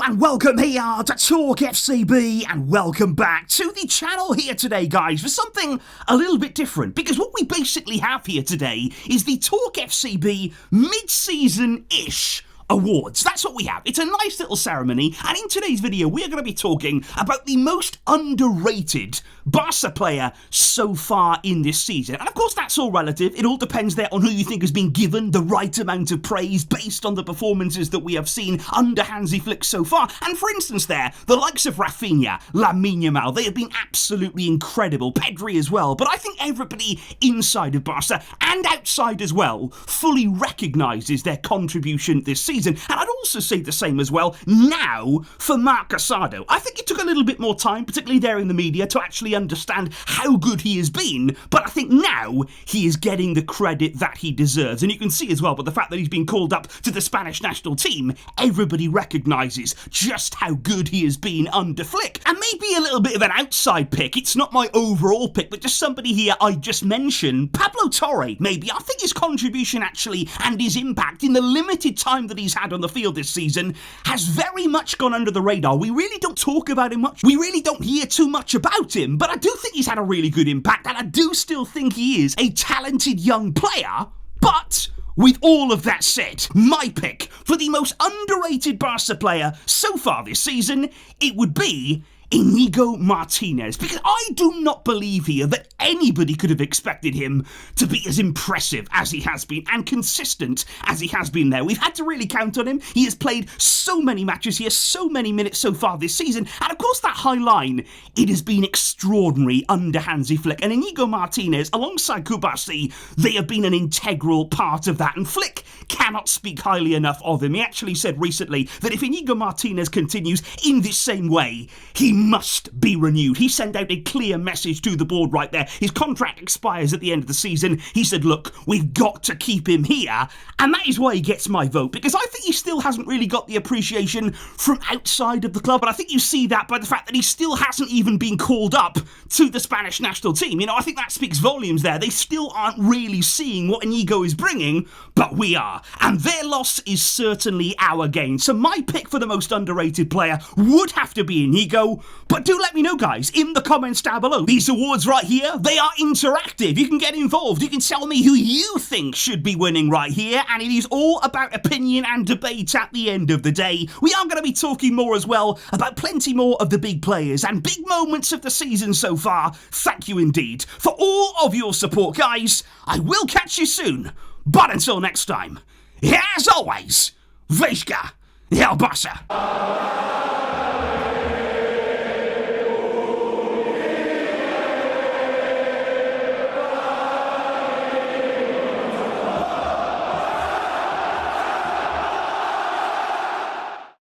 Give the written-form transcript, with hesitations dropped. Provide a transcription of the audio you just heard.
and welcome here to TalkFCB and welcome back to the channel here today, guys, for something a little bit different, because what we basically have here today is the TalkFCB mid-season-ish awards. That's what we have. It's a nice little ceremony, and in today's video we're going to be talking about the most underrated Barca player so far in this season. And of course that's all relative. It all depends there on who you think has been given the right amount of praise based on the performances that we have seen under Hansi Flick so far. And for instance there, the likes of Rafinha, Lamine Yamal, they have been absolutely incredible. Pedri as well. But I think everybody inside of Barca and outside as well fully recognises their contribution this season. And I'd also say the same as well now for Marc Casado. I think it took a little bit more time, particularly there in the media, to actually understand how good he has been, but I think now he is getting the credit that he deserves. And you can see as well, by the fact that he's been called up to the Spanish national team, everybody recognises just how good he has been under Flick. And maybe a little bit of an outside pick, it's not my overall pick, but just somebody here I just mentioned, Pablo Torre, maybe. I think his contribution actually and his impact in the limited time that he's had on the field this season has very much gone under the radar. We really don't talk about him much. We really don't hear too much about him, but I do think he's had a really good impact, and I do still think he is a talented young player. But with all of that said, my pick for the most underrated Barca player so far this season, it would be Inigo Martinez, because I do not believe here that anybody could have expected him to be as impressive as he has been and consistent as he has been there. We've had to really count on him. He has played so many matches here, so many minutes so far this season, and of course that high line, it has been extraordinary under Hansi Flick, and Inigo Martinez alongside Kubasi, they have been an integral part of that, and Flick cannot speak highly enough of him. He actually said recently that if Inigo Martinez continues in this same way, he must be renewed. He sent out a clear message to the board right there. His contract expires at the end of the season. He said, look, we've got to keep him here. And that is why he gets my vote, because I think he still hasn't really got the appreciation from outside of the club. But I think you see that by the fact that he still hasn't even been called up to the Spanish national team. You know, I think that speaks volumes there. They still aren't really seeing what Inigo is bringing, but we are. And their loss is certainly our gain. So my pick for the most underrated player would have to be Inigo. But do let me know, guys, in the comments down below. These awards right here, they are interactive. You can get involved. You can tell me who you think should be winning right here. And it is all about opinion and debate at the end of the day. We are going to be talking more as well about plenty more of the big players and big moments of the season so far. Thank you indeed for all of your support, guys. I will catch you soon. But until next time, as always, Visca El Barça.